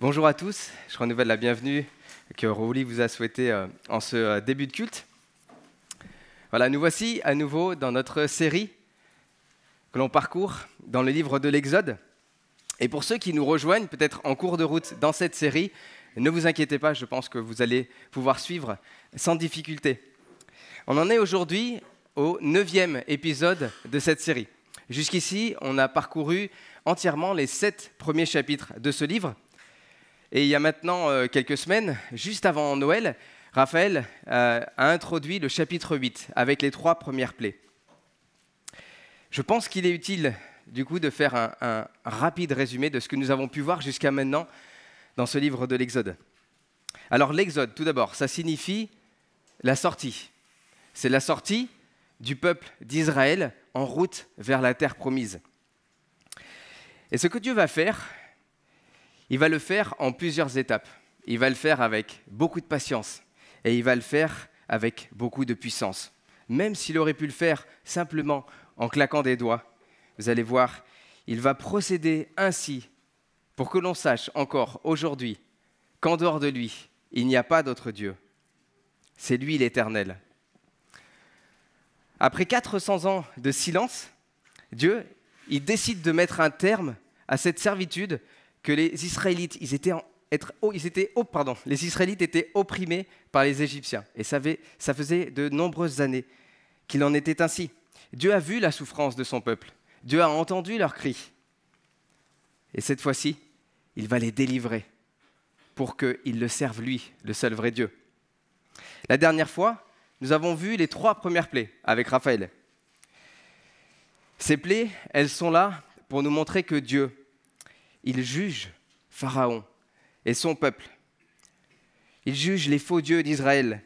Bonjour à tous, je renouvelle la bienvenue que Rouli vous a souhaité en ce début de culte. Voilà, nous voici à nouveau dans notre série que l'on parcourt dans le livre de l'Exode. Et pour ceux qui nous rejoignent peut-être en cours de route dans cette série, ne vous inquiétez pas, je pense que vous allez pouvoir suivre sans difficulté. On en est aujourd'hui au 9e épisode de cette série. Jusqu'ici, on a parcouru entièrement les 7 premiers chapitres de ce livre. Et il y a maintenant quelques semaines, juste avant Noël, Raphaël a introduit le chapitre 8 avec les 3 premières plaies. Je pense qu'il est utile du coup de faire un rapide résumé de ce que nous avons pu voir jusqu'à maintenant dans ce livre de l'Exode. Alors l'Exode, tout d'abord, ça signifie la sortie. C'est la sortie du peuple d'Israël en route vers la terre promise. Et ce que Dieu va faire, il va le faire en plusieurs étapes. Il va le faire avec beaucoup de patience et il va le faire avec beaucoup de puissance. Même s'il aurait pu le faire simplement en claquant des doigts, vous allez voir, il va procéder ainsi pour que l'on sache encore aujourd'hui qu'en dehors de lui, il n'y a pas d'autre Dieu. C'est lui l'Éternel. Après 400 ans de silence, Dieu, il décide de mettre un terme à cette servitude que les Israélites, les Israélites étaient opprimés par les Égyptiens. Et ça faisait de nombreuses années qu'il en était ainsi. Dieu a vu la souffrance de son peuple. Dieu a entendu leurs cris. Et cette fois-ci, il va les délivrer pour qu'ils le servent lui, le seul vrai Dieu. La dernière fois, nous avons vu les 3 premières plaies avec Raphaël. Ces plaies, elles sont là pour nous montrer que Dieu, il juge Pharaon et son peuple. Il juge les faux dieux d'Israël.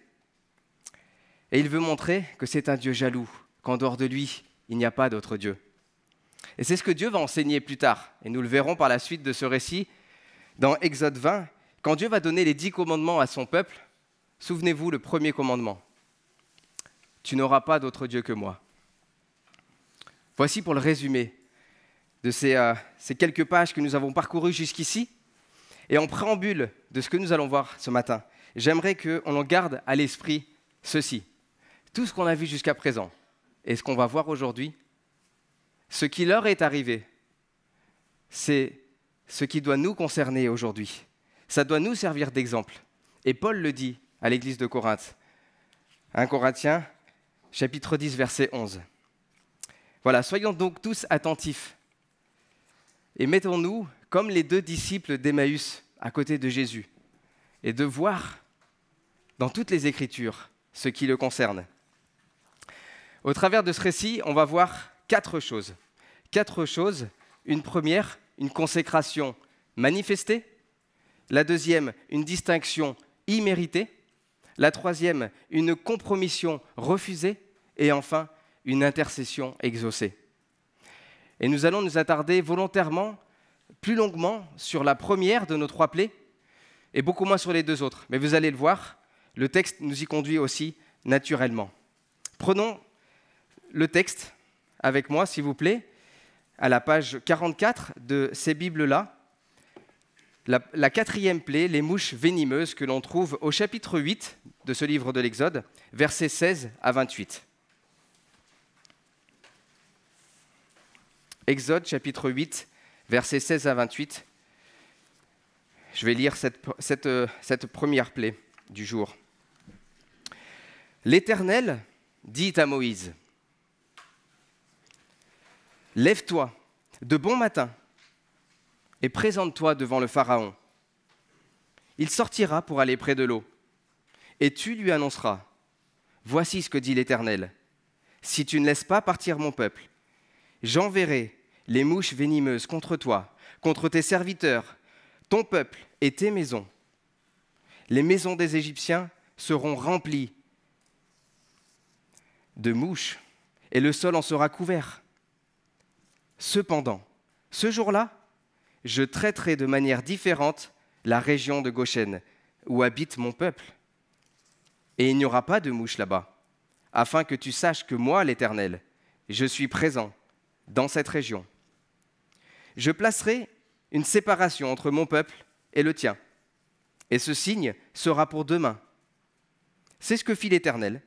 Et il veut montrer que c'est un Dieu jaloux, qu'en dehors de lui, il n'y a pas d'autre Dieu. Et c'est ce que Dieu va enseigner plus tard. Et nous le verrons par la suite de ce récit dans Exode 20. Quand Dieu va donner les 10 commandements à son peuple, souvenez-vous le premier commandement. Tu n'auras pas d'autre Dieu que moi. Voici pour le résumé de ces quelques pages que nous avons parcourues jusqu'ici. Et en préambule de ce que nous allons voir ce matin, j'aimerais qu'on en garde à l'esprit ceci. Tout ce qu'on a vu jusqu'à présent et ce qu'on va voir aujourd'hui, ce qui leur est arrivé, c'est ce qui doit nous concerner aujourd'hui. Ça doit nous servir d'exemple. Et Paul le dit à l'église de Corinthe. 1 Corinthiens, chapitre 10, verset 11. Voilà, soyons donc tous attentifs. Et mettons-nous comme les 2 disciples d'Emmaüs à côté de Jésus et de voir dans toutes les Écritures ce qui le concerne. Au travers de ce récit, on va voir 4 choses. 4 choses. Une première, une consécration manifestée. La deuxième, une distinction imméritée. La troisième, une compromission refusée. Et enfin, une intercession exaucée. Et nous allons nous attarder volontairement, plus longuement, sur la première de nos 3 plaies et beaucoup moins sur les 2 autres. Mais vous allez le voir, le texte nous y conduit aussi naturellement. Prenons le texte avec moi, s'il vous plaît, à la page 44 de ces Bibles-là. La 4e plaie, les mouches venimeuses, que l'on trouve au chapitre 8 de ce livre de l'Exode, versets 16 à 28. Exode, chapitre 8, versets 16 à 28. Je vais lire cette première plaie du jour. L'Éternel dit à Moïse, « Lève-toi de bon matin et présente-toi devant le Pharaon. Il sortira pour aller près de l'eau, et tu lui annonceras, « Voici ce que dit l'Éternel, si tu ne laisses pas partir mon peuple, j'enverrai les mouches venimeuses contre toi, contre tes serviteurs, ton peuple et tes maisons. Les maisons des Égyptiens seront remplies de mouches et le sol en sera couvert. Cependant, ce jour-là, je traiterai de manière différente la région de Goshen, où habite mon peuple. Et il n'y aura pas de mouches là-bas, afin que tu saches que moi, l'Éternel, je suis présent dans cette région. Je placerai une séparation entre mon peuple et le tien. Et ce signe sera pour demain. C'est ce que fit l'Éternel.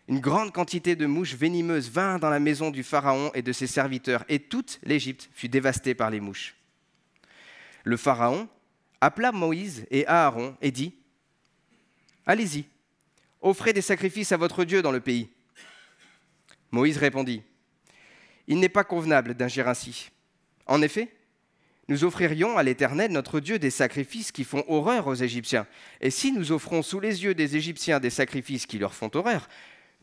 Une grande quantité de mouches venimeuses vint dans la maison du Pharaon et de ses serviteurs, et toute l'Égypte fut dévastée par les mouches. Le Pharaon appela Moïse et Aaron et dit : « Allez-y, offrez des sacrifices à votre Dieu dans le pays. » Moïse répondit : « Il n'est pas convenable d'agir ainsi. En effet, nous offririons à l'Éternel notre Dieu des sacrifices qui font horreur aux Égyptiens. Et si nous offrons sous les yeux des Égyptiens des sacrifices qui leur font horreur,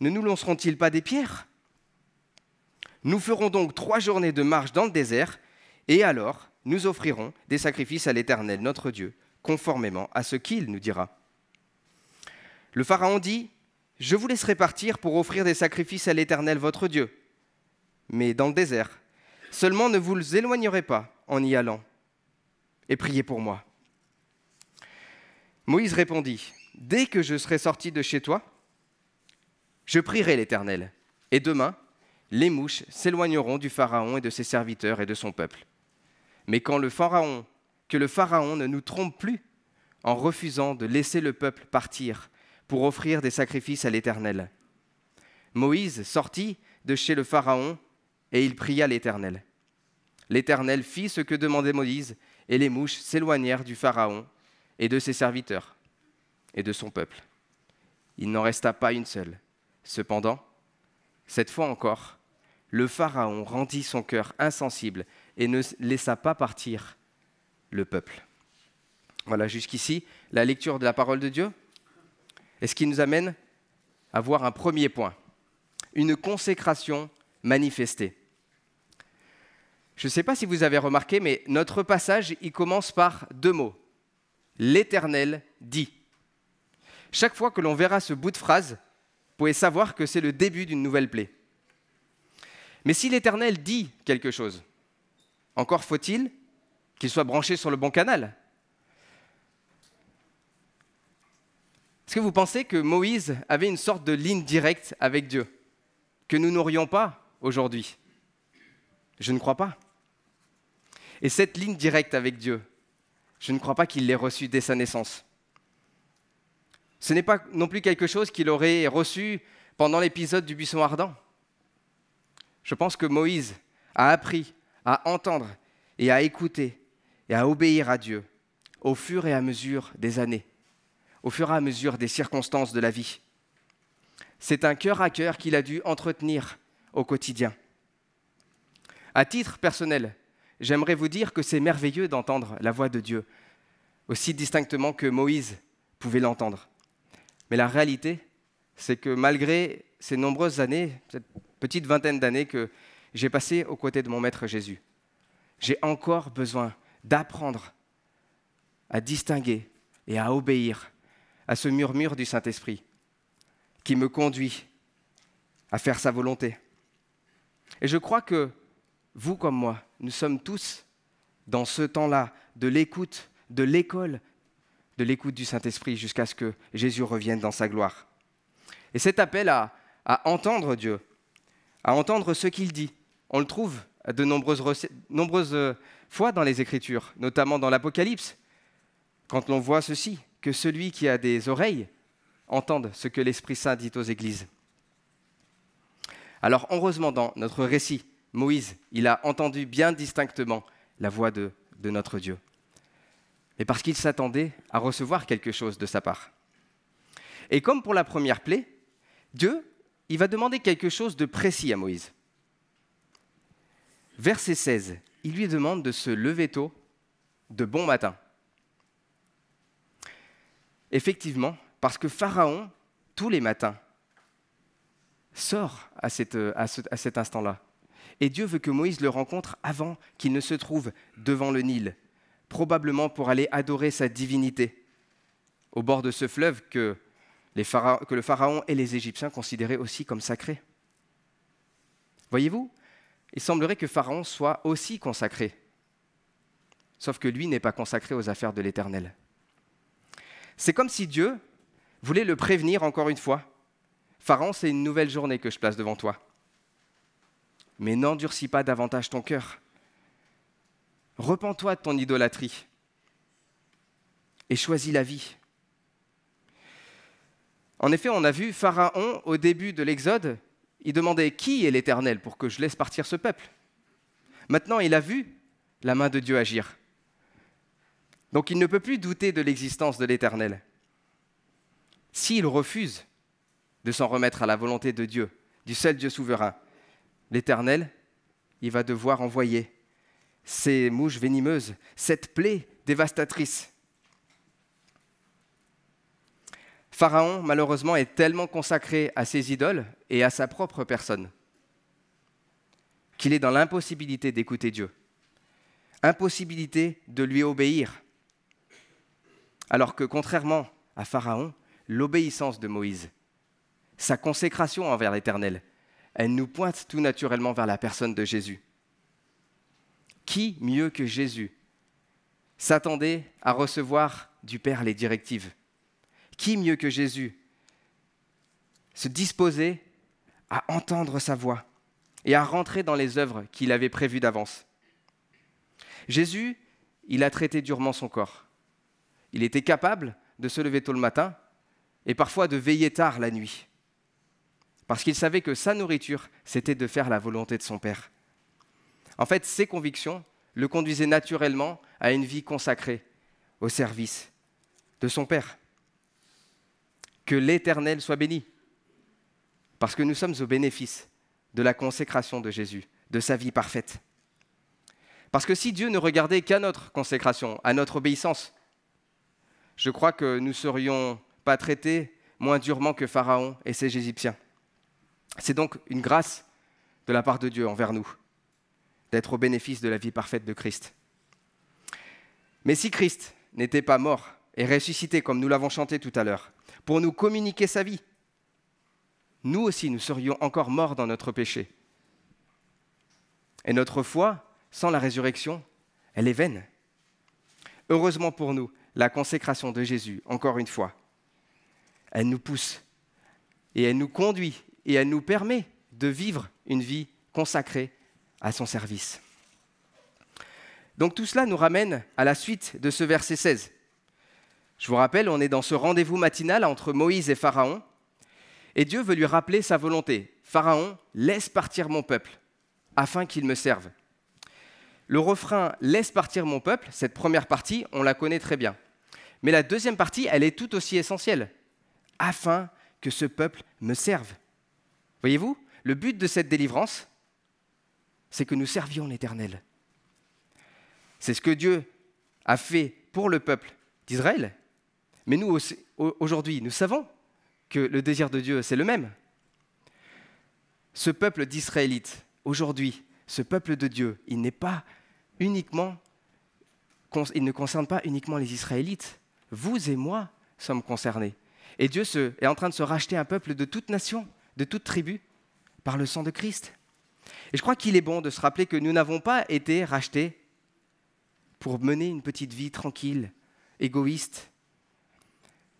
ne nous lanceront-ils pas des pierres ? Nous ferons donc 3 journées de marche dans le désert, et alors nous offrirons des sacrifices à l'Éternel, notre Dieu, conformément à ce qu'il nous dira. » Le Pharaon dit : « Je vous laisserai partir pour offrir des sacrifices à l'Éternel, votre Dieu, mais dans le désert. Seulement ne vous éloignerez pas en y allant, et priez pour moi. » Moïse répondit : « Dès que je serai sorti de chez toi, je prierai l'Éternel, et demain, les mouches s'éloigneront du Pharaon et de ses serviteurs et de son peuple. Mais que le Pharaon ne nous trompe plus en refusant de laisser le peuple partir pour offrir des sacrifices à l'Éternel. » Moïse sortit de chez le Pharaon et il pria l'Éternel. L'Éternel fit ce que demandait Moïse, et les mouches s'éloignèrent du Pharaon et de ses serviteurs et de son peuple. Il n'en resta pas une seule. Cependant, cette fois encore, le Pharaon rendit son cœur insensible et ne laissa pas partir le peuple. Voilà, jusqu'ici, la lecture de la parole de Dieu. Et ce qui nous amène à voir un premier point, une consécration manifestée. Je ne sais pas si vous avez remarqué, mais notre passage, il commence par 2 mots. L'Éternel dit. Chaque fois que l'on verra ce bout de phrase, vous pouvez savoir que c'est le début d'une nouvelle plaie. Mais si l'Éternel dit quelque chose, encore faut-il qu'il soit branché sur le bon canal. Est-ce que vous pensez que Moïse avait une sorte de ligne directe avec Dieu, que nous n'aurions pas aujourd'hui ? Je ne crois pas. Et cette ligne directe avec Dieu, je ne crois pas qu'il l'ait reçue dès sa naissance. Ce n'est pas non plus quelque chose qu'il aurait reçu pendant l'épisode du buisson ardent. Je pense que Moïse a appris à entendre et à écouter et à obéir à Dieu au fur et à mesure des années, au fur et à mesure des circonstances de la vie. C'est un cœur à cœur qu'il a dû entretenir au quotidien. À titre personnel, j'aimerais vous dire que c'est merveilleux d'entendre la voix de Dieu, aussi distinctement que Moïse pouvait l'entendre. Mais la réalité, c'est que malgré ces nombreuses années, cette petite vingtaine d'années que j'ai passées aux côtés de mon Maître Jésus, j'ai encore besoin d'apprendre à distinguer et à obéir à ce murmure du Saint-Esprit qui me conduit à faire sa volonté. Et je crois que vous comme moi, nous sommes tous dans ce temps-là de l'écoute, de l'école, de l'écoute du Saint-Esprit jusqu'à ce que Jésus revienne dans sa gloire. Et cet appel à entendre Dieu, à entendre ce qu'il dit, on le trouve de nombreuses fois dans les Écritures, notamment dans l'Apocalypse, quand l'on voit ceci, que celui qui a des oreilles entende ce que l'Esprit Saint dit aux églises. Alors heureusement, dans notre récit, Moïse, il a entendu bien distinctement la voix de notre Dieu. Mais parce qu'il s'attendait à recevoir quelque chose de sa part. Et comme pour la première plaie, Dieu, il va demander quelque chose de précis à Moïse. Verset 16, il lui demande de se lever tôt, de bon matin. Effectivement, parce que Pharaon, tous les matins, sort à cet instant-là. Et Dieu veut que Moïse le rencontre avant qu'il ne se trouve devant le Nil, probablement pour aller adorer sa divinité, au bord de ce fleuve que le Pharaon et les Égyptiens considéraient aussi comme sacré. Voyez-vous, il semblerait que Pharaon soit aussi consacré, sauf que lui n'est pas consacré aux affaires de l'Éternel. C'est comme si Dieu voulait le prévenir encore une fois. Pharaon, c'est une nouvelle journée que je place devant toi. Mais n'endurcis pas davantage ton cœur. Repens-toi de ton idolâtrie. et choisit la vie. En effet, on a vu Pharaon, au début de l'Exode, il demandait « Qui est l'Éternel pour que je laisse partir ce peuple ?» Maintenant, il a vu la main de Dieu agir. Donc il ne peut plus douter de l'existence de l'Éternel. S'il refuse de s'en remettre à la volonté de Dieu, du seul Dieu souverain, l'Éternel, il va devoir envoyer ces mouches venimeuses, cette plaie dévastatrice. Pharaon, malheureusement, est tellement consacré à ses idoles et à sa propre personne qu'il est dans l'impossibilité d'écouter Dieu, impossibilité de lui obéir. Alors que, contrairement à Pharaon, l'obéissance de Moïse, sa consécration envers l'Éternel, elle nous pointe tout naturellement vers la personne de Jésus. Qui, mieux que Jésus, s'attendait à recevoir du Père les directives? Qui, mieux que Jésus, se disposait à entendre sa voix et à rentrer dans les œuvres qu'il avait prévues d'avance? Jésus, il a traité durement son corps. Il était capable de se lever tôt le matin et parfois de veiller tard la nuit, parce qu'il savait que sa nourriture, c'était de faire la volonté de son Père. En fait, ses convictions le conduisaient naturellement à une vie consacrée au service de son Père. Que l'Éternel soit béni, parce que nous sommes au bénéfice de la consécration de Jésus, de sa vie parfaite. Parce que si Dieu ne regardait qu'à notre consécration, à notre obéissance, je crois que nous ne serions pas traités moins durement que Pharaon et ses Égyptiens. C'est donc une grâce de la part de Dieu envers nous, d'être au bénéfice de la vie parfaite de Christ. Mais si Christ n'était pas mort et ressuscité, comme nous l'avons chanté tout à l'heure, pour nous communiquer sa vie, nous aussi, nous serions encore morts dans notre péché. Et notre foi, sans la résurrection, elle est vaine. Heureusement pour nous, la consécration de Jésus, encore une fois, elle nous pousse et elle nous conduit et elle nous permet de vivre une vie consacrée à son service. Donc tout cela nous ramène à la suite de ce verset 16. Je vous rappelle, on est dans ce rendez-vous matinal entre Moïse et Pharaon, et Dieu veut lui rappeler sa volonté. Pharaon, laisse partir mon peuple, afin qu'il me serve. Le refrain « laisse partir mon peuple », cette première partie, on la connaît très bien. Mais la deuxième partie, elle est tout aussi essentielle. « Afin que ce peuple me serve ». Voyez-vous, le but de cette délivrance, c'est que nous servions l'Éternel. C'est ce que Dieu a fait pour le peuple d'Israël. Mais nous, aujourd'hui, nous savons que le désir de Dieu, c'est le même. Ce peuple d'Israélites, aujourd'hui, ce peuple de Dieu, il ne concerne pas uniquement les Israélites. Vous et moi sommes concernés. Et Dieu est en train de se racheter un peuple de toute nation, de toute tribu, par le sang de Christ. Et je crois qu'il est bon de se rappeler que nous n'avons pas été rachetés pour mener une petite vie tranquille, égoïste,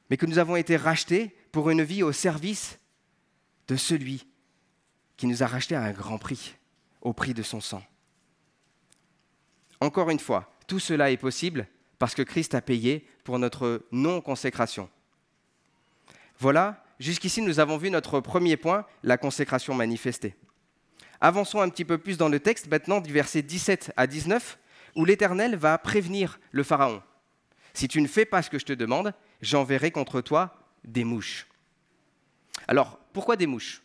mais que nous avons été rachetés pour une vie au service de celui qui nous a rachetés à un grand prix, au prix de son sang. Encore une fois, tout cela est possible parce que Christ a payé pour notre non-consécration. Voilà, jusqu'ici nous avons vu notre premier point, la consécration manifestée. Avançons un petit peu plus dans le texte, maintenant du verset 17 à 19, où l'Éternel va prévenir le Pharaon. « Si tu ne fais pas ce que je te demande, j'enverrai contre toi des mouches. » Alors, pourquoi des mouches?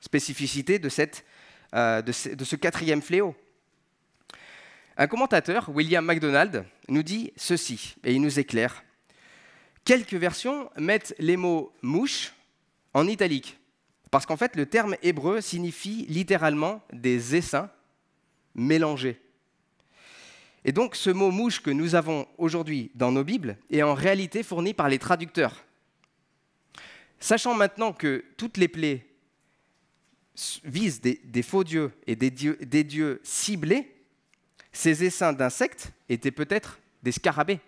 Spécificité de ce quatrième fléau. Un commentateur, William MacDonald, nous dit ceci, et il nous éclaire. Quelques versions mettent les mots « mouche » en italique, parce qu'en fait, le terme hébreu signifie littéralement des essaims mélangés. Et donc, ce mot « mouche » que nous avons aujourd'hui dans nos Bibles est en réalité fourni par les traducteurs. Sachant maintenant que toutes les plaies visent des faux dieux et des dieux ciblés, ces essaims d'insectes étaient peut-être des scarabées.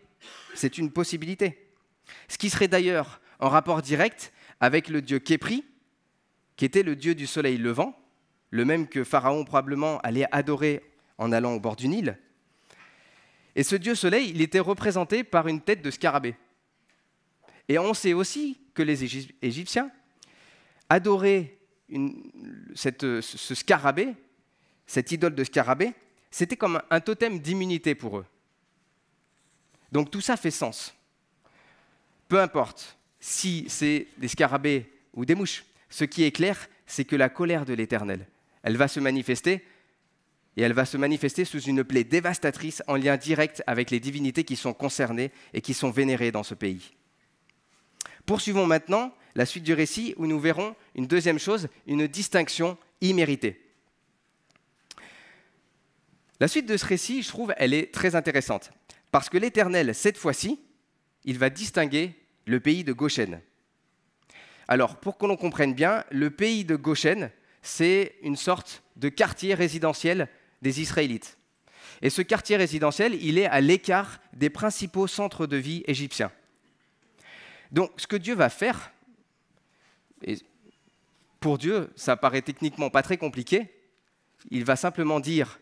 C'est une possibilité. Ce qui serait d'ailleurs en rapport direct avec le dieu Képri, qui était le dieu du soleil levant, le même que Pharaon probablement allait adorer en allant au bord du Nil. Et ce dieu soleil, il était représenté par une tête de scarabée. Et on sait aussi que les Égyptiens adoraient ce scarabée, cette idole de scarabée, c'était comme un totem d'immunité pour eux. Donc tout ça fait sens. Peu importe si c'est des scarabées ou des mouches, ce qui est clair, c'est que la colère de l'Éternel, elle va se manifester, et elle va se manifester sous une plaie dévastatrice en lien direct avec les divinités qui sont concernées et qui sont vénérées dans ce pays. Poursuivons maintenant la suite du récit où nous verrons une deuxième chose, une distinction imméritée. La suite de ce récit, je trouve, elle est très intéressante. Parce que l'Éternel, cette fois-ci, il va distinguer le pays de Goshen. Alors, pour que l'on comprenne bien, le pays de Goshen, c'est une sorte de quartier résidentiel des Israélites. Et ce quartier résidentiel, il est à l'écart des principaux centres de vie égyptiens. Donc, ce que Dieu va faire, et pour Dieu, ça paraît techniquement pas très compliqué, il va simplement dire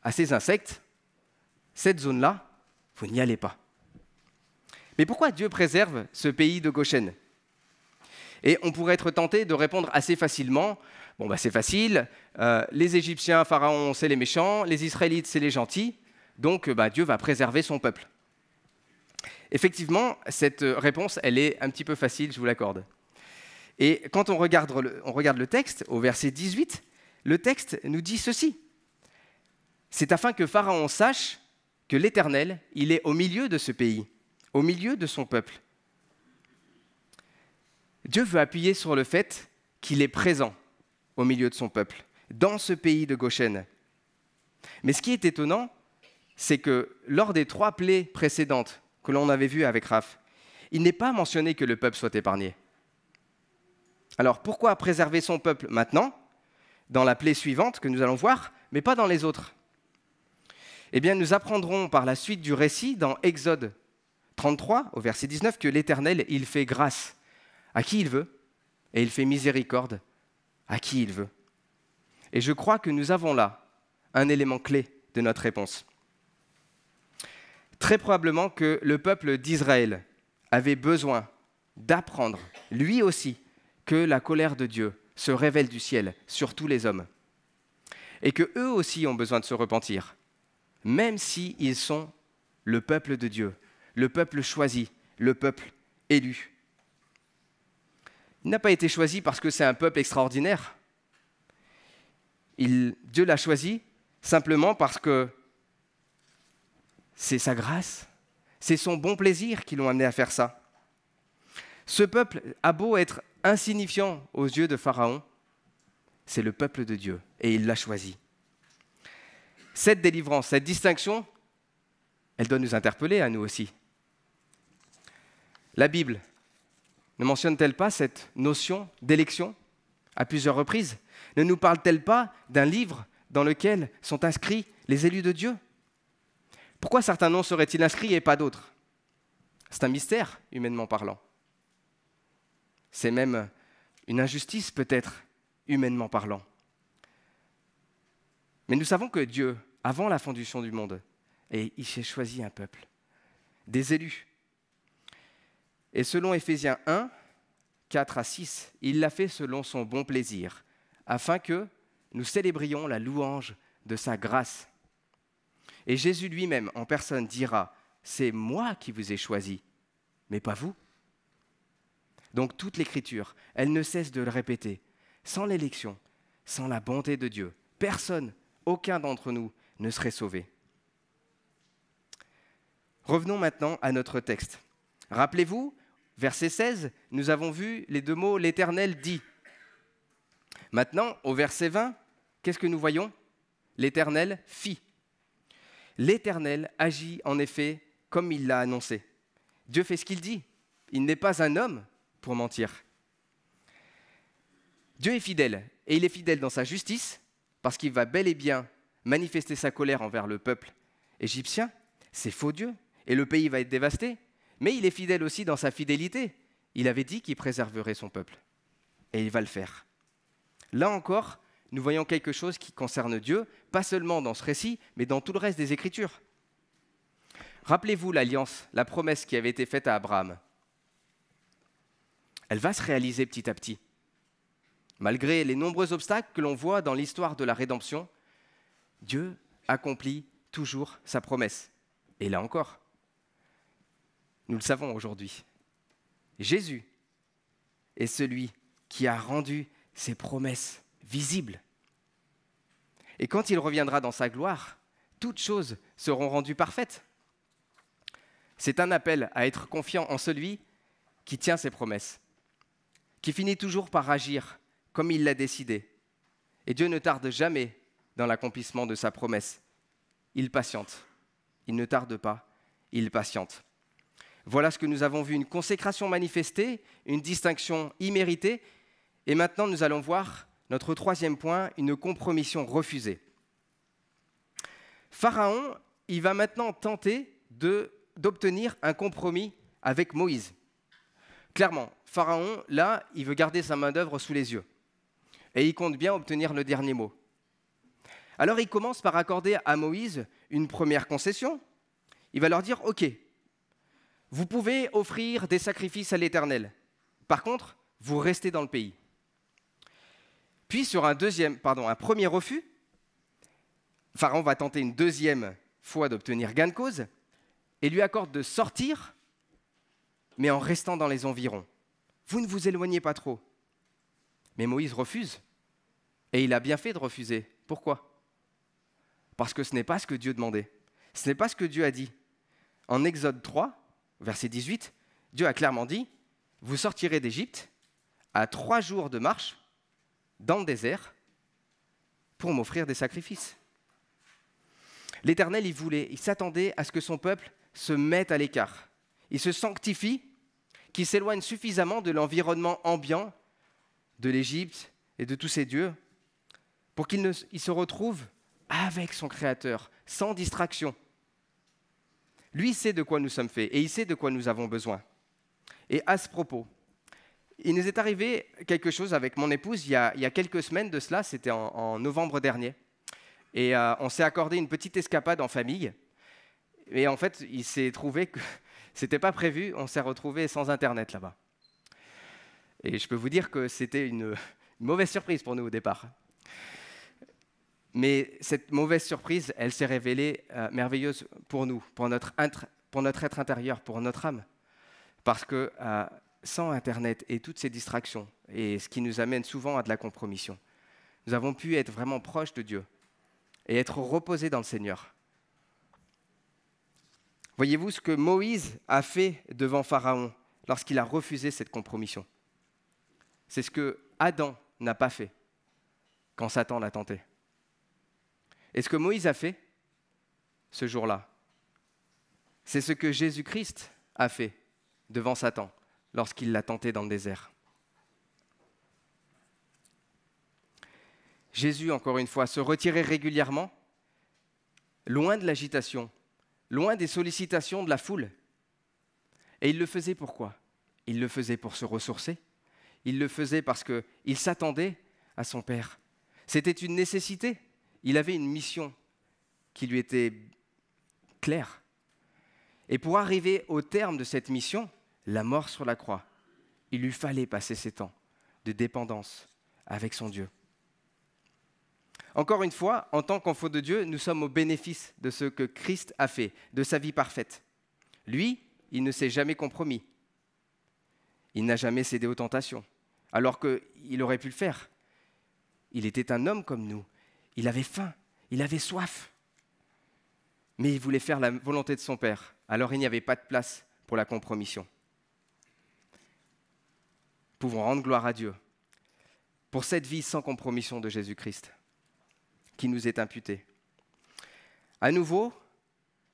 à ces insectes, cette zone-là, vous n'y allez pas. Mais pourquoi Dieu préserve ce pays de Goshen? Et on pourrait être tenté de répondre assez facilement, bon bah c'est facile, les Égyptiens, Pharaon, c'est les méchants, les Israélites, c'est les gentils, donc Dieu va préserver son peuple. Effectivement, cette réponse, elle est un petit peu facile, je vous l'accorde. Et quand on regarde le texte, au verset 18, le texte nous dit ceci. C'est afin que Pharaon sache que l'Éternel, il est au milieu de ce pays, au milieu de son peuple. Dieu veut appuyer sur le fait qu'il est présent au milieu de son peuple, dans ce pays de Goshen. Mais ce qui est étonnant, c'est que lors des 3 plaies précédentes que l'on avait vues avec Raph, il n'est pas mentionné que le peuple soit épargné. Alors pourquoi préserver son peuple maintenant, dans la plaie suivante que nous allons voir, mais pas dans les autres? Eh bien, nous apprendrons par la suite du récit, dans Exode 33, au verset 19, que l'Éternel, il fait grâce à qui il veut, et il fait miséricorde à qui il veut. Et je crois que nous avons là un élément clé de notre réponse. Très probablement que le peuple d'Israël avait besoin d'apprendre, lui aussi, que la colère de Dieu se révèle du ciel sur tous les hommes, et qu'eux aussi ont besoin de se repentir, même s'ils sont le peuple de Dieu, le peuple choisi, le peuple élu. Il n'a pas été choisi parce que c'est un peuple extraordinaire. Dieu l'a choisi simplement parce que c'est sa grâce, c'est son bon plaisir qui l'ont amené à faire ça. Ce peuple a beau être insignifiant aux yeux de Pharaon, c'est le peuple de Dieu et il l'a choisi. Cette délivrance, cette distinction, elle doit nous interpeller à nous aussi. La Bible ne mentionne-t-elle pas cette notion d'élection à plusieurs reprises? Ne nous parle-t-elle pas d'un livre dans lequel sont inscrits les élus de Dieu? Pourquoi certains noms seraient-ils inscrits et pas d'autres? C'est un mystère, humainement parlant. C'est même une injustice, peut-être, humainement parlant. Mais nous savons que Dieu, avant la fondation du monde, il s'est choisi un peuple, des élus. Et selon Éphésiens 1, 4 à 6, il l'a fait selon son bon plaisir, afin que nous célébrions la louange de sa grâce. Et Jésus lui-même, en personne, dira, « C'est moi qui vous ai choisi, mais pas vous. » Donc toute l'Écriture, elle ne cesse de le répéter. Sans l'élection, sans la bonté de Dieu, personne, aucun d'entre nous ne serait sauvé. Revenons maintenant à notre texte. Rappelez-vous, verset 16, nous avons vu les 2 mots « l'Éternel dit ». Maintenant, au verset 20, qu'est-ce que nous voyons? L'Éternel fit. L'Éternel agit en effet comme il l'a annoncé. Dieu fait ce qu'il dit. Il n'est pas un homme pour mentir. Dieu est fidèle, et il est fidèle dans sa justice, parce qu'il va bel et bien manifester sa colère envers le peuple égyptien, ces faux dieux, et le pays va être dévasté. Mais il est fidèle aussi dans sa fidélité. Il avait dit qu'il préserverait son peuple, et il va le faire. Là encore, nous voyons quelque chose qui concerne Dieu, pas seulement dans ce récit, mais dans tout le reste des Écritures. Rappelez-vous l'alliance, la promesse qui avait été faite à Abraham. elle va se réaliser petit à petit. Malgré les nombreux obstacles que l'on voit dans l'histoire de la rédemption, Dieu accomplit toujours sa promesse. Et là encore, nous le savons aujourd'hui, Jésus est celui qui a rendu ses promesses visibles. Et quand il reviendra dans sa gloire, toutes choses seront rendues parfaites. C'est un appel à être confiant en celui qui tient ses promesses, qui finit toujours par agir comme il l'a décidé. Et Dieu ne tarde jamais dans l'accomplissement de sa promesse. Il patiente. Il ne tarde pas, il patiente. Voilà ce que nous avons vu, une consécration manifestée, une distinction imméritée. Et maintenant, nous allons voir notre troisième point, une compromission refusée. Pharaon, il va maintenant tenter d'obtenir un compromis avec Moïse. Clairement, Pharaon, là, il veut garder sa main-d'œuvre sous les yeux. Et il compte bien obtenir le dernier mot. Alors il commence par accorder à Moïse une première concession. Il va leur dire, OK, vous pouvez offrir des sacrifices à l'Éternel. Par contre, vous restez dans le pays. Puis sur un premier refus, Pharaon va tenter une deuxième fois d'obtenir gain de cause et lui accorde de sortir, mais en restant dans les environs. Vous ne vous éloignez pas trop. Mais Moïse refuse. Et il a bien fait de refuser. Pourquoi ? Parce que ce n'est pas ce que Dieu demandait. Ce n'est pas ce que Dieu a dit. En Exode 3, verset 18, Dieu a clairement dit « Vous sortirez d'Égypte à 3 jours de marche dans le désert pour m'offrir des sacrifices. » L'Éternel, il s'attendait à ce que son peuple se mette à l'écart. Il se sanctifie, qu'il s'éloigne suffisamment de l'environnement ambiant de l'Égypte et de tous ses dieux pour qu'il se retrouve avec son Créateur, sans distraction. Lui sait de quoi nous sommes faits et il sait de quoi nous avons besoin. Et à ce propos, il nous est arrivé quelque chose avec mon épouse il y a quelques semaines de cela, c'était en novembre dernier. Et on s'est accordé une petite escapade en famille. Et en fait, il s'est trouvé que ce n'était pas prévu, on s'est retrouvés sans Internet là-bas. Et je peux vous dire que c'était une mauvaise surprise pour nous au départ. Mais cette mauvaise surprise, elle s'est révélée merveilleuse pour nous, pour notre être intérieur, pour notre âme. Parce que sans Internet et toutes ces distractions, et ce qui nous amène souvent à de la compromission, nous avons pu être vraiment proches de Dieu et être reposés dans le Seigneur. Voyez-vous ce que Moïse a fait devant Pharaon lorsqu'il a refusé cette compromission? C'est ce que Adam n'a pas fait quand Satan l'a tenté. Et ce que Moïse a fait ce jour-là, c'est ce que Jésus-Christ a fait devant Satan lorsqu'il l'a tenté dans le désert. Jésus, encore une fois, se retirait régulièrement, loin de l'agitation, loin des sollicitations de la foule. Et il le faisait pourquoi? Il le faisait pour se ressourcer. Il le faisait parce qu'il s'attendait à son Père. C'était une nécessité. Il avait une mission qui lui était claire. Et pour arriver au terme de cette mission, la mort sur la croix, il lui fallait passer ces temps de dépendance avec son Dieu. Encore une fois, en tant qu'enfants de Dieu, nous sommes au bénéfice de ce que Christ a fait, de sa vie parfaite. Lui, il ne s'est jamais compromis. Il n'a jamais cédé aux tentations, alors qu'il aurait pu le faire. Il était un homme comme nous. Il avait faim, il avait soif. Mais il voulait faire la volonté de son Père. Alors il n'y avait pas de place pour la compromission. Pouvons rendre gloire à Dieu pour cette vie sans compromission de Jésus-Christ qui nous est imputée. À nouveau,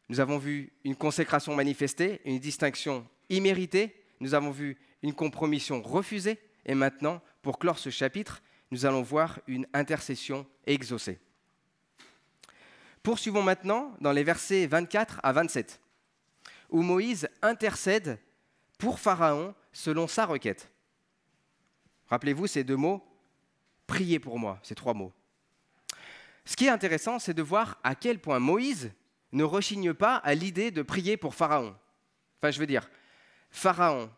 nous avons vu une consécration manifestée, une distinction imméritée, nous avons vu une compromission refusée, et maintenant, pour clore ce chapitre, nous allons voir une intercession exaucée. Poursuivons maintenant dans les versets 24 à 27, où Moïse intercède pour Pharaon selon sa requête. Rappelez-vous ces 2 mots, « priez pour moi », ces 3 mots. Ce qui est intéressant, c'est de voir à quel point Moïse ne rechigne pas à l'idée de prier pour Pharaon. Enfin, je veux dire, Pharaon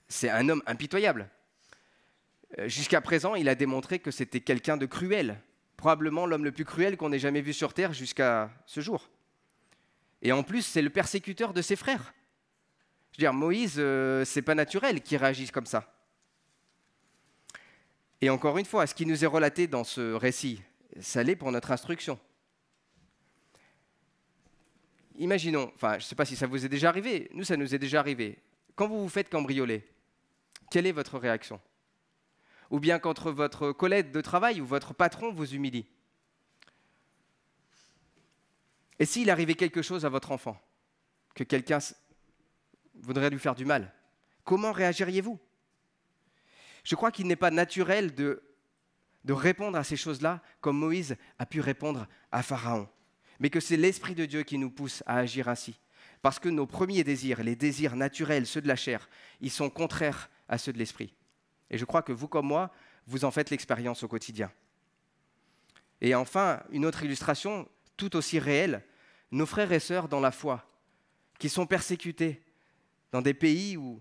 c'est un homme impitoyable. Jusqu'à présent, il a démontré que c'était quelqu'un de cruel, probablement l'homme le plus cruel qu'on ait jamais vu sur terre jusqu'à ce jour. Et en plus, c'est le persécuteur de ses frères. Je veux dire, Moïse, c'est pas naturel qu'il réagisse comme ça. Et encore une fois, ce qui nous est relaté dans ce récit, ça l'est pour notre instruction. Imaginons, enfin, je ne sais pas si ça vous est déjà arrivé, nous, ça nous est déjà arrivé. Quand vous vous faites cambrioler, quelle est votre réaction? Ou bien quand votre collègue de travail ou votre patron vous humilie? Et s'il arrivait quelque chose à votre enfant, que quelqu'un voudrait lui faire du mal, comment réagiriez-vous? Je crois qu'il n'est pas naturel de répondre à ces choses-là comme Moïse a pu répondre à Pharaon, mais que c'est l'Esprit de Dieu qui nous pousse à agir ainsi. Parce que nos premiers désirs, les désirs naturels, ceux de la chair, ils sont contraires à ceux de l'Esprit. Et je crois que vous comme moi, vous en faites l'expérience au quotidien. Et enfin, une autre illustration, tout aussi réelle, nos frères et sœurs dans la foi, qui sont persécutés dans des pays où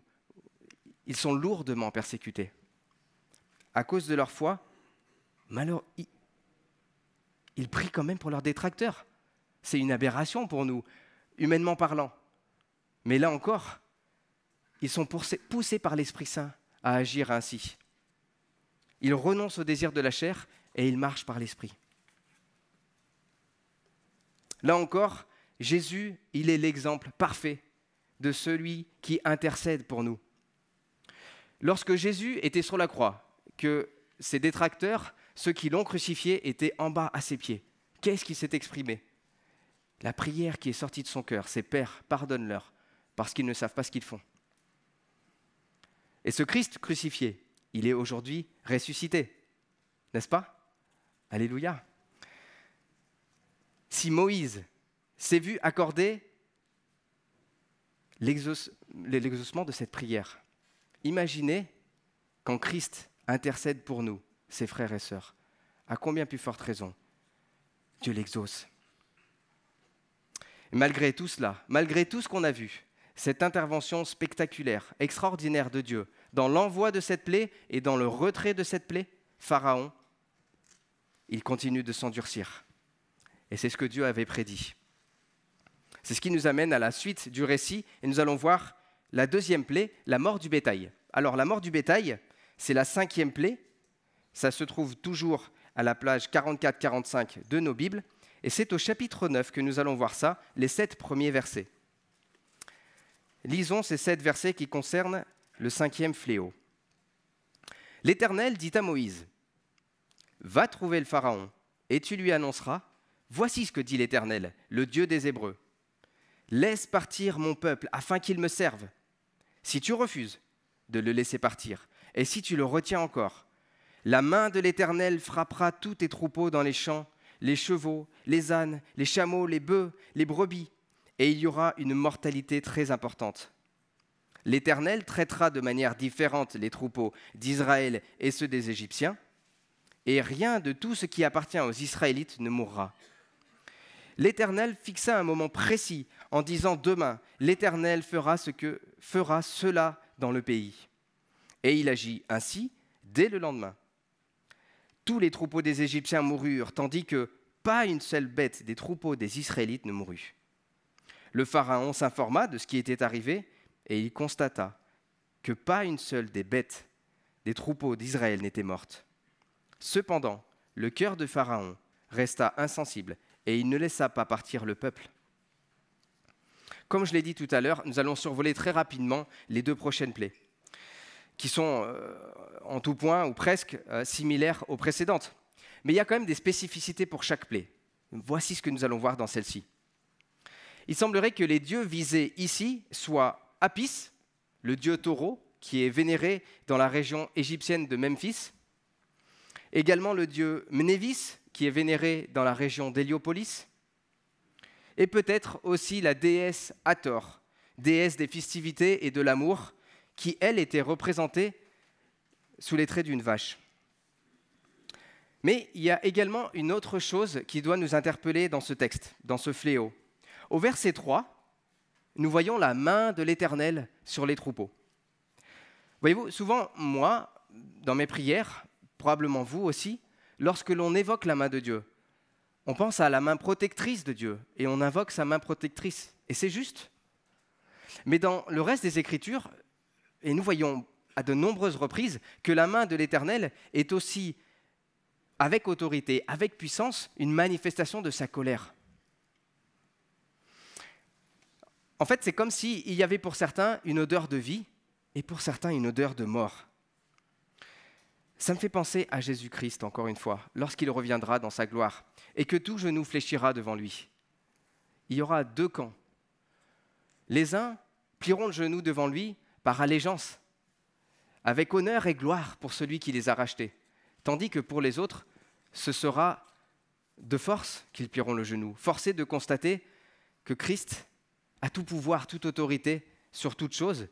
ils sont lourdement persécutés. À cause de leur foi, ils prient quand même pour leurs détracteurs. C'est une aberration pour nous, humainement parlant. Mais là encore, ils sont poussés par l'Esprit Saint à agir ainsi. Ils renoncent au désir de la chair et ils marchent par l'Esprit. Là encore, Jésus, il est l'exemple parfait de celui qui intercède pour nous. Lorsque Jésus était sur la croix, que ses détracteurs, ceux qui l'ont crucifié, étaient en bas à ses pieds, qu'est-ce qui s'est exprimé? La prière qui est sortie de son cœur, c'est « Père, pardonne-leur, parce qu'ils ne savent pas ce qu'ils font ». Et ce Christ crucifié, il est aujourd'hui ressuscité, n'est-ce pas? Alléluia. Si Moïse s'est vu accorder l'exaucement de cette prière, imaginez quand Christ intercède pour nous, ses frères et sœurs, à combien plus forte raison Dieu l'exauce. Malgré tout cela, malgré tout ce qu'on a vu, cette intervention spectaculaire, extraordinaire de Dieu, dans l'envoi de cette plaie et dans le retrait de cette plaie, Pharaon, il continue de s'endurcir. Et c'est ce que Dieu avait prédit. C'est ce qui nous amène à la suite du récit, et nous allons voir la deuxième plaie, la mort du bétail. Alors la mort du bétail, c'est la 5e plaie, ça se trouve toujours à la page 44-45 de nos Bibles, et c'est au chapitre 9 que nous allons voir ça, les 7 premiers versets. Lisons ces 7 versets qui concernent le 5e fléau. L'Éternel dit à Moïse, « Va trouver le Pharaon, et tu lui annonceras, « Voici ce que dit l'Éternel, le Dieu des Hébreux. Laisse partir mon peuple afin qu'il me serve. Si tu refuses de le laisser partir, et si tu le retiens encore, la main de l'Éternel frappera tous tes troupeaux dans les champs, les chevaux, les ânes, les chameaux, les bœufs, les brebis, et il y aura une mortalité très importante. L'Éternel traitera de manière différente les troupeaux d'Israël et ceux des Égyptiens, et rien de tout ce qui appartient aux Israélites ne mourra. L'Éternel fixa un moment précis en disant demain, l'Éternel fera cela dans le pays. Et il agit ainsi dès le lendemain. Tous les troupeaux des Égyptiens moururent, tandis que pas une seule bête des troupeaux des Israélites ne mourut. Le Pharaon s'informa de ce qui était arrivé, et il constata que pas une seule des bêtes des troupeaux d'Israël n'était morte. Cependant, le cœur de Pharaon resta insensible, et il ne laissa pas partir le peuple. Comme je l'ai dit tout à l'heure, nous allons survoler très rapidement les 2 prochaines plaies, qui sont en tout point ou presque similaires aux précédentes. Mais il y a quand même des spécificités pour chaque plaie. Voici ce que nous allons voir dans celle-ci. Il semblerait que les dieux visés ici soient Apis, le dieu taureau, qui est vénéré dans la région égyptienne de Memphis, également le dieu Mnévis, qui est vénéré dans la région d'Héliopolis, et peut-être aussi la déesse Hathor, déesse des festivités et de l'amour, qui, elle, était représentée sous les traits d'une vache. Mais il y a également une autre chose qui doit nous interpeller dans ce texte, dans ce fléau. Au verset 3, nous voyons la main de l'Éternel sur les troupeaux. Voyez-vous, souvent, moi, dans mes prières, probablement vous aussi, lorsque l'on évoque la main de Dieu, on pense à la main protectrice de Dieu et on invoque sa main protectrice. Et c'est juste. Mais dans le reste des Écritures, et nous voyons à de nombreuses reprises que la main de l'Éternel est aussi, avec autorité, avec puissance, une manifestation de sa colère. En fait, c'est comme s'il y avait pour certains une odeur de vie et pour certains une odeur de mort. Ça me fait penser à Jésus-Christ, encore une fois, lorsqu'il reviendra dans sa gloire et que tout genou fléchira devant lui. Il y aura deux camps. Les uns plieront le genou devant lui par allégeance, avec honneur et gloire pour celui qui les a rachetés, tandis que pour les autres, ce sera de force qu'ils plieront le genou, forcés de constater que Christ a tout pouvoir, toute autorité sur toute chose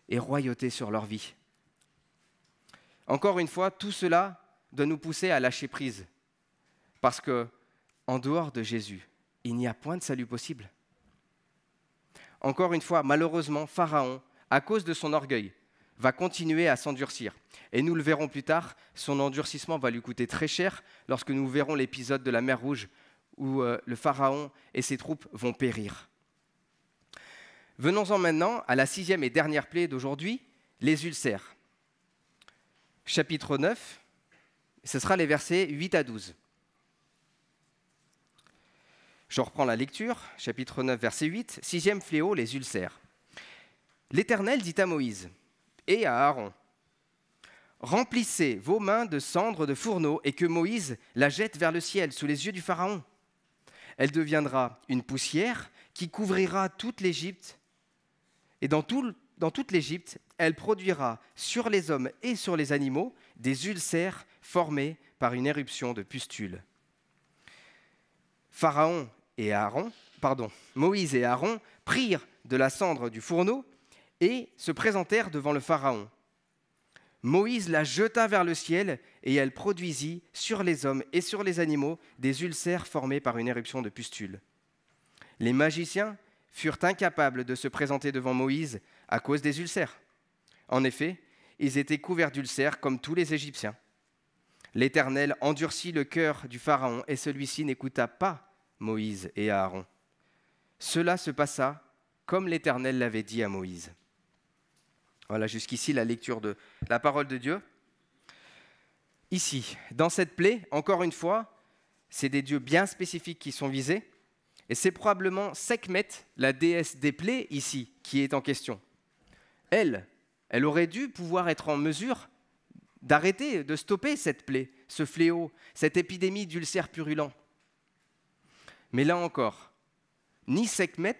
et royauté sur leur vie. Encore une fois, tout cela doit nous pousser à lâcher prise, parce que en dehors de Jésus, il n'y a point de salut possible. Encore une fois, malheureusement, Pharaon, à cause de son orgueil, va continuer à s'endurcir. Et nous le verrons plus tard, son endurcissement va lui coûter très cher lorsque nous verrons l'épisode de la mer Rouge où le Pharaon et ses troupes vont périr. Venons-en maintenant à la 6e et dernière plaie d'aujourd'hui, les ulcères. Chapitre 9, ce sera les versets 8 à 12. Je reprends la lecture, chapitre 9, verset 8, 6e fléau, les ulcères. L'Éternel dit à Moïse et à Aaron, « Remplissez vos mains de cendres de fourneau et que Moïse la jette vers le ciel sous les yeux du Pharaon. Elle deviendra une poussière qui couvrira toute l'Égypte et dans toute l'Égypte, elle produira sur les hommes et sur les animaux des ulcères formés par une éruption de pustules. » Moïse et Aaron prirent de la cendre du fourneau et se présentèrent devant le Pharaon. Moïse la jeta vers le ciel et elle produisit sur les hommes et sur les animaux des ulcères formés par une éruption de pustules. Les magiciens furent incapables de se présenter devant Moïse à cause des ulcères. En effet, ils étaient couverts d'ulcères comme tous les Égyptiens. L'Éternel endurcit le cœur du Pharaon et celui-ci n'écouta pas Moïse et Aaron. Cela se passa comme l'Éternel l'avait dit à Moïse. Voilà jusqu'ici la lecture de la parole de Dieu. Ici, dans cette plaie, encore une fois, c'est des dieux bien spécifiques qui sont visés. Et c'est probablement Sekhmet, la déesse des plaies ici, qui est en question. Elle aurait dû pouvoir être en mesure d'arrêter, de stopper cette plaie, ce fléau, cette épidémie d'ulcères purulents. Mais là encore, ni Sekhmet,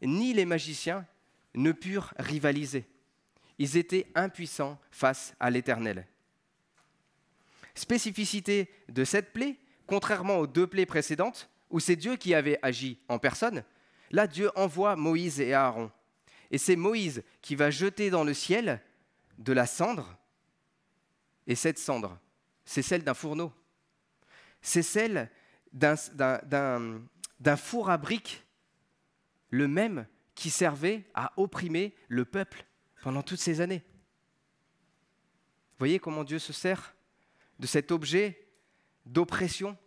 ni les magiciens ne purent rivaliser. Ils étaient impuissants face à l'Éternel. Spécificité de cette plaie, contrairement aux deux plaies précédentes, où c'est Dieu qui avait agi en personne, là Dieu envoie Moïse et Aaron. Et c'est Moïse qui va jeter dans le ciel de la cendre, et cette cendre, c'est celle d'un fourneau. C'est celle d'un four à briques, le même qui servait à opprimer le peuple pendant toutes ces années. Vous voyez comment Dieu se sert de cet objet d'oppression?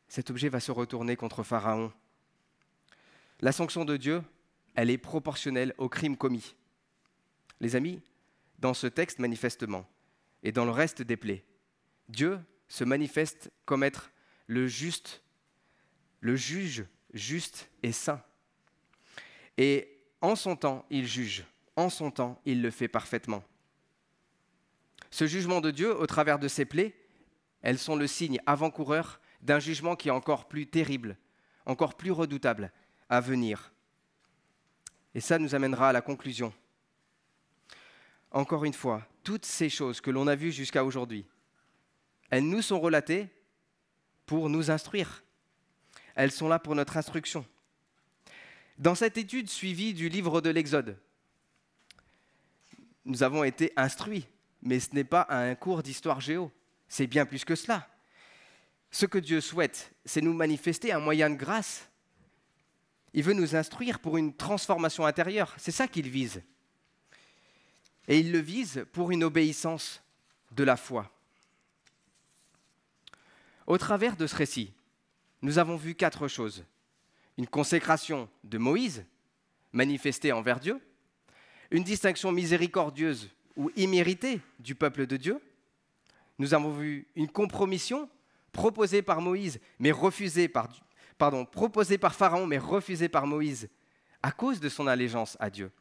Cet objet va se retourner contre Pharaon. La sanction de Dieu, elle est proportionnelle au crime commis. Les amis, dans ce texte manifestement, et dans le reste des plaies, Dieu se manifeste comme être le juge juste et saint. Et en son temps, il juge. En son temps, il le fait parfaitement. Ce jugement de Dieu, au travers de ces plaies, elles sont le signe avant-coureur d'un jugement qui est encore plus terrible, encore plus redoutable à venir. Et ça nous amènera à la conclusion. Encore une fois, toutes ces choses que l'on a vues jusqu'à aujourd'hui, elles nous sont relatées pour nous instruire. Elles sont là pour notre instruction. Dans cette étude suivie du livre de l'Exode, nous avons été instruits, mais ce n'est pas un cours d'histoire géo, c'est bien plus que cela. Ce que Dieu souhaite, c'est nous manifester un moyen de grâce. Il veut nous instruire pour une transformation intérieure, c'est ça qu'il vise. Et il le vise pour une obéissance de la foi. Au travers de ce récit, nous avons vu 4 choses. Une consécration de Moïse, manifestée envers Dieu, une distinction miséricordieuse ou imméritée du peuple de Dieu. Nous avons vu une compromission proposée par Moïse, mais proposée par Pharaon, mais refusée par Moïse à cause de son allégeance à Dieu.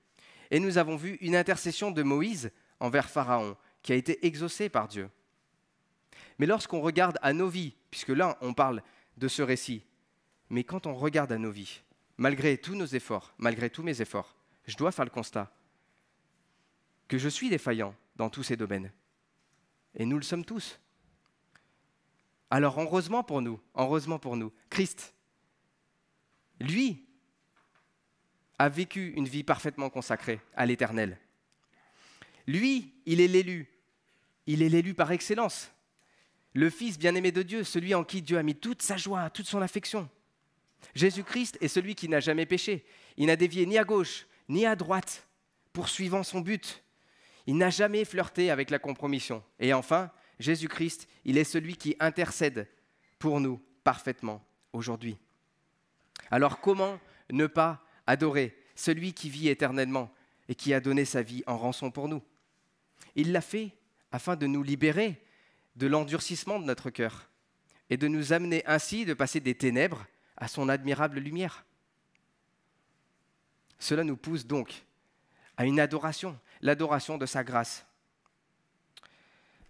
Et nous avons vu une intercession de Moïse envers Pharaon, qui a été exaucée par Dieu. Mais lorsqu'on regarde à nos vies, puisque là on parle de ce récit, mais quand on regarde à nos vies, malgré tous nos efforts, malgré tous mes efforts, je dois faire le constat que je suis défaillant dans tous ces domaines. Et nous le sommes tous. Alors heureusement pour nous, Christ, lui, a vécu une vie parfaitement consacrée à l'Éternel. Lui, il est l'élu par excellence. Le Fils bien-aimé de Dieu, celui en qui Dieu a mis toute sa joie, toute son affection. Jésus-Christ est celui qui n'a jamais péché. Il n'a dévié ni à gauche, ni à droite, poursuivant son but. Il n'a jamais flirté avec la compromission. Et enfin, Jésus-Christ, il est celui qui intercède pour nous parfaitement aujourd'hui. Alors comment ne pas adorer celui qui vit éternellement et qui a donné sa vie en rançon pour nous? Il l'a fait afin de nous libérer de l'endurcissement de notre cœur et de nous amener ainsi de passer des ténèbres à son admirable lumière. Cela nous pousse donc à une adoration, l'adoration de sa grâce.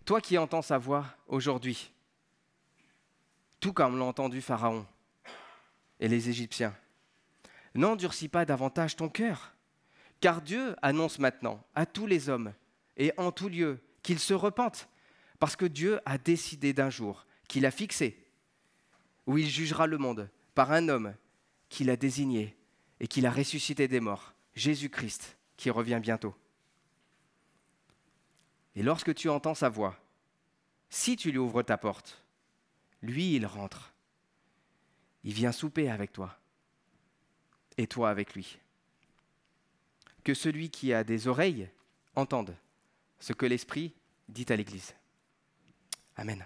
Toi qui entends sa voix aujourd'hui, tout comme l'ont entendu Pharaon et les Égyptiens, n'endurcis pas davantage ton cœur, car Dieu annonce maintenant à tous les hommes et en tout lieu qu'ils se repentent, parce que Dieu a décidé d'un jour qu'il a fixé, où il jugera le monde par un homme qu'il a désigné et qu'il a ressuscité des morts, Jésus-Christ, qui revient bientôt. Et lorsque tu entends sa voix, si tu lui ouvres ta porte, lui, il rentre. Il vient souper avec toi, et toi avec lui. Que celui qui a des oreilles entende ce que l'Esprit dit à l'Église. Amen.